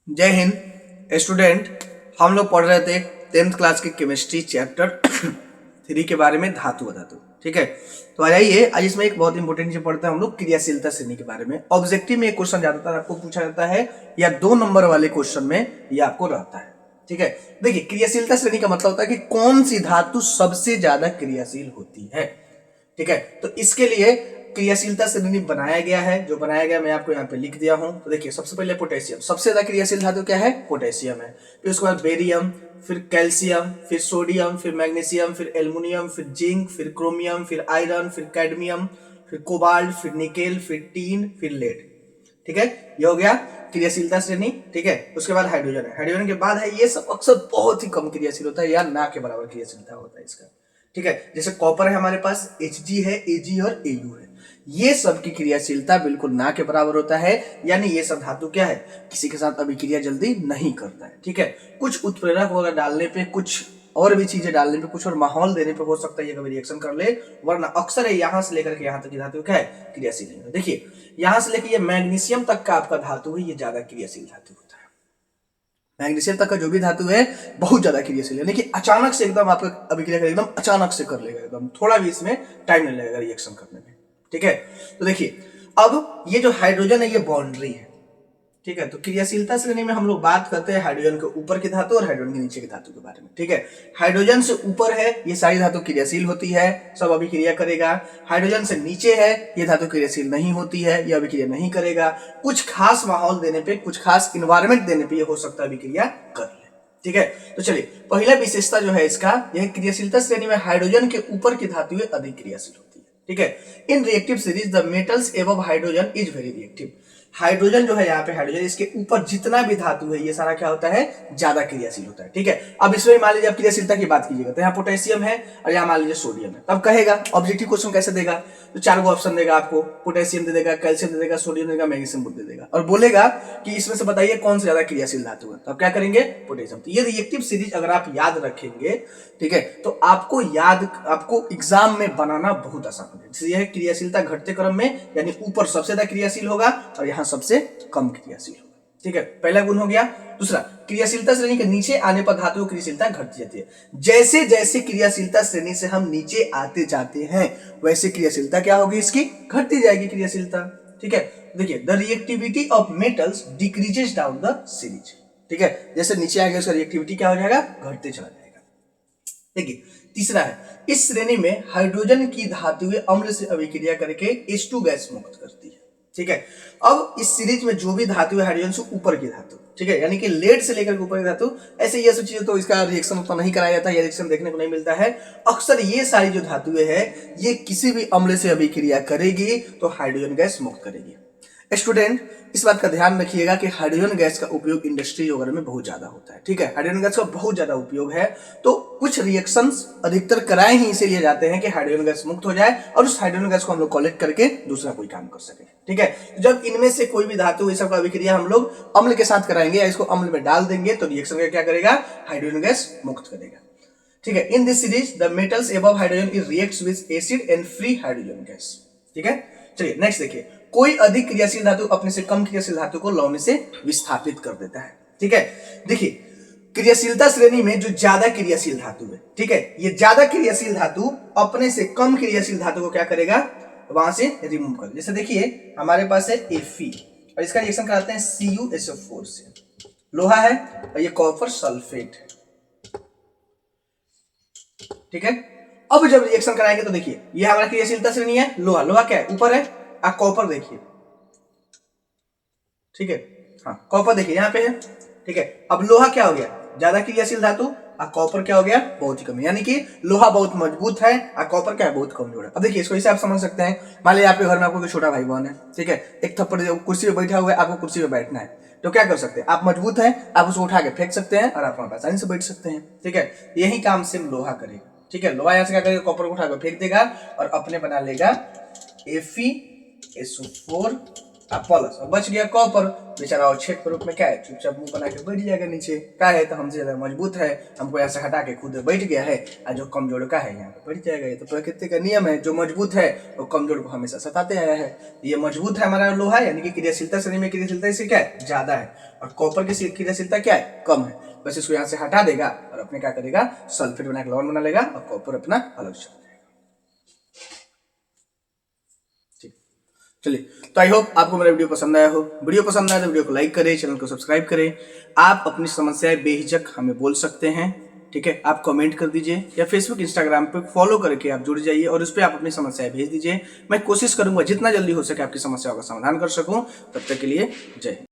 जय हिंद स्टूडेंट। हम लोग पढ़ रहे थे 10th क्लास के केमिस्ट्री चैप्टर 3 के बारे में धातु अधातु। ठीक है, तो आ जाइए आज इसमें एक बहुत इंपॉर्टेंट चीज पढ़ते हैं हम लोग क्रियाशीलता श्रेणी के बारे में। ऑब्जेक्टिव में एक क्वेश्चन ज्यादातर आपको पूछा जाता है या 2 नंबर वाले क्वेश्चन में ये आपको रहता है। ठीक है, देखिए क्रियाशीलता श्रेणी का मतलब होता है कि कौन सी धातु सबसे ज्यादा क्रियाशील होती है। ठीक है, तो इसके लिए क्रियाशीलता श्रेणी बनाया गया है, जो बनाया गया मैं आपको यहाँ पे लिख दिया हूं। तो देखिए सबसे पहले पोटेशियम, सबसे ज्यादा क्रियाशील धातु क्या है? पोटेशियम है। फिर उसके बाद बेरियम, फिर कैल्शियम, फिर सोडियम, फिर मैग्नीशियम, फिर एल्युमिनियम, फिर जिंक, फिर क्रोमियम, फिर आयरन, फिर कैडमियम, फिर कोबाल्ट, फिर निकेल, फिर टीन, फिर लेड। ठीक है, ये हो गया क्रियाशीलता श्रेणी। ठीक है, उसके बाद हाइड्रोजन है। हाइड्रोजन के बाद है ये सब अक्सर बहुत ही कम क्रियाशील होता है या ना के बराबर क्रियाशीलता होता है इसका। ठीक है, जैसे कॉपर है हमारे पास, Hg है, Ag और Au है। ये सब की क्रियाशीलता बिल्कुल ना के बराबर होता है, यानी ये सब धातु क्या है, किसी के साथ अभिक्रिया जल्दी नहीं करता है। ठीक है, कुछ उत्प्रेरक वगैरह डालने पे, कुछ और भी चीजें डालने पे, कुछ और माहौल देने पे हो सकता है ये कभी रिएक्शन कर ले, वरना अक्सर है यहां से लेकर के यहां तक की धातु क्या है, क्रियाशील है। देखिए यहां से लेकर ये मैग्नीशियम तक का आपका धातु है, ये ज्यादा क्रियाशील धातु होता है। मैग्नीशियम तक का जो भी धातु है बहुत ज्यादा क्रियाशील है, लेकिन अचानक से एकदम आपका अभिक्रिया कर एकदम अचानक से कर लेगा, एकदम थोड़ा भी इसमें टाइम नहीं लगेगा रिएक्शन करने में। ठीक है, तो देखिए अब ये जो हाइड्रोजन है ये बाउंड्री है। ठीक है, तो क्रियाशीलता श्रेणी में हम लोग बात करते हैं हाइड्रोजन के ऊपर की धातु और हाइड्रोजन के नीचे की धातु के बारे में। ठीक है, हाइड्रोजन से ऊपर है ये सारी धातु क्रियाशील होती है, सब अभिक्रिया करेगा। हाइड्रोजन से नीचे है ये धातु क्रियाशील नहीं होती है, ये अभिक्रिया नहीं करेगा। कुछ खास माहौल देने पे, कुछ खास इन्वायरमेंट देने पे ये हो सकता है अभिक्रिया कर ले। ठीक है, तो चलिए पहला विशेषता जो है इसका, यह क्रियाशीलता श्रेणी में हाइड्रोजन के ऊपर की धातुएं अधिक क्रियाशील होती है। ठीक है, in reactive series the metals above hydrogen is very reactive. Hydrogen जो है यहाँ पे, हाइड्रोजन इसके ऊपर जितना भी धातु है ये सारा क्या होता है, ज्यादा क्रियाशील होता है। ठीक है, अब इसमें मान लीजिए आप क्रियाशीलता की बात कीजिएगा तो यहाँ पोटेशियम है और यहाँ मान लीजिए सोडियम है, तब कहेगा ऑब्जेक्टिव क्वेश्चन कैसे देगा, तो 4 गो ऑप्शन देगा आपको, पोटेशियम दे देगा, कैल्शियम दे देगा, सोडियम देगा, मैग्नीशियम दे देगा और बोलेगा कि इसमें से बताइए कौन सा ज्यादा क्रियाशील धातु है, तो आप क्या करेंगे, पोटेशियम। तो ये रिएक्टिव सीरीज अगर आप याद रखेंगे, ठीक है, तो आपको एग्जाम में बनाना बहुत आसान हो जाएगा। यह क्रियाशीलता घटते क्रम में, यानी ऊपर सबसे ज्यादा क्रियाशील होगा और यहाँ सबसे कम क्रियाशील होगा। ठीक है, पहला गुण हो गया। दूसरा, क्रियाशीलता श्रेणी के नीचे आने पर धातुओं की क्रियाशीलता घटती जाती है। जैसे जैसे क्रियाशीलता श्रेणी से हम नीचे आते जाते हैं वैसे क्रियाशीलता क्या होगी, इसकी घटती जाएगी क्रियाशीलता। ठीक है, देखिए the reactivity of metals decreases down the series. ठीक है, जैसे नीचे आएगा उसका रिएक्टिविटी क्या हो जाएगा, घटते चला जाएगा। देखिए तीसरा है, इस श्रेणी में हाइड्रोजन की धातुएं अम्ल से अभिक्रिया करके H2 गैस मुक्त करती है। ठीक है, अब इस सीरीज में जो भी धातु है हाइड्रोजन से ऊपर की धातु, ठीक है, यानी कि लेड से लेकर ऊपर की धातु, ऐसे ये सब चीजें तो इसका रिएक्शन उतना नहीं कराया जाता है, ये रिएक्शन देखने को नहीं मिलता है। अक्सर ये सारी जो धातुएं है ये किसी भी अम्ल से अभिक्रिया करेगी तो हाइड्रोजन गैस मुक्त करेगी। स्टूडेंट इस बात का ध्यान रखिएगा कि हाइड्रोजन गैस का उपयोग इंडस्ट्री वगैरह में बहुत ज्यादा होता है। ठीक है, हाइड्रोजन गैस का बहुत ज्यादा उपयोग है, तो कुछ रिएक्शंस अधिकतर कराए ही इसीलिए जाते हैं कि हाइड्रोजन गैस मुक्त हो जाए और उस हाइड्रोजन गैस को हम लोग कलेक्ट करके दूसरा कोई काम कर सके। ठीक है, जब इनमें से कोई भी धातु इस सब का अभिक्रिया हम लोग अम्ल के साथ कराएंगे या इसको अम्ल में डाल देंगे तो रिएक्शन का क्या करेगा, हाइड्रोजन गैस मुक्त करेगा। ठीक है, in this series the metals above hydrogen is reacts with acid and free hydrogen gas. ठीक है, चलिए नेक्स्ट देखिए, कोई अधिक क्रियाशील धातु अपने से कम क्रियाशील धातु को लौने से विस्थापित कर देता है। ठीक है, देखिए क्रियाशीलता श्रेणी में जो ज्यादा क्रियाशील धातु है, ठीक है, ये ज्यादा क्रियाशील धातु अपने से कम क्रियाशील धातु को क्या करेगा, वहां से रिमूव कर। जैसे देखिए हमारे पास है Fe और इसका रिएक्शन कराते हैं CuSO4 से, लोहा है और ये कॉपर सल्फेट है। ठीक है, अब जब रिएक्शन कराएंगे तो देखिए ये हमारा क्रियाशीलता श्रेणी है, लोहा, लोहा क्या है, ऊपर है, कॉपर देखिए। ठीक है, हाँ कॉपर देखिए यहाँ पे है। ठीक है, अब लोहा क्या हो गया, ज्यादा क्रियाशील धातु, और कॉपर क्या हो गया, बहुत ही कम, यानी कि लोहा बहुत मजबूत है और कॉपर क्या है, बहुत कमजोर है। अब देखिए इसको इसे आप समझ सकते हैं, मान लीजिए आपके घर में आपको कोई छोटा भाई बहन है, ठीक है, एक थप्पड़ कुर्सी पे बैठा हुआ है, आपको कुर्सी पे बैठना है, तो क्या कर सकते हैं, आप मजबूत है, आप उसको उठा के फेंक सकते हैं और आप वहां पर आसानी से बैठ सकते हैं। ठीक है, यही काम सिर्फ लोहा करेगा। ठीक है, लोहा यहाँ से क्या करेगा, कॉपर को उठा कर फेंक देगा और अपने बना लेगा FeSO4 अब प्लस, अब बच गया कॉपर, बेचारा और छेद के रूप में क्या है, चुपचाप मुंह बना के बैठ जाएगा नीचे। क्या है, तो हमसे ज्यादा मजबूत है, हमको यहाँ से हटा के खुद बैठ गया है, और जो कमजोर का है यहाँ पे बैठ जाएगा। ये तो प्रकृति का नियम है, जो मजबूत है वो कमजोर को हमेशा सताते आया है। ये मजबूत है हमारा लोहा, यानी कि क्रियाशीलता शरीर में क्रियाशीलता इससे क्या है, ज्यादा है, और कॉपर की क्रियाशीलता क्या है, कम है। बस इसको यहाँ से हटा देगा और अपने क्या करेगा, सल्फेट बना के लवण बना लेगा और कॉपर अपना अलग चल। चलिए, तो आई होप आपको मेरा वीडियो पसंद आया हो। वीडियो पसंद आया तो वीडियो को लाइक करें, चैनल को सब्सक्राइब करें। आप अपनी समस्याएं बेहिचक हमें बोल सकते हैं, ठीक है। आप कमेंट कर दीजिए या फेसबुक इंस्टाग्राम पे फॉलो करके आप जुड़ जाइए और उस पर आप अपनी समस्याएं भेज दीजिए। मैं कोशिश करूंगा जितना जल्दी हो सके आपकी समस्याओं का समाधान कर सकूं। तब तक के लिए जय हिंद।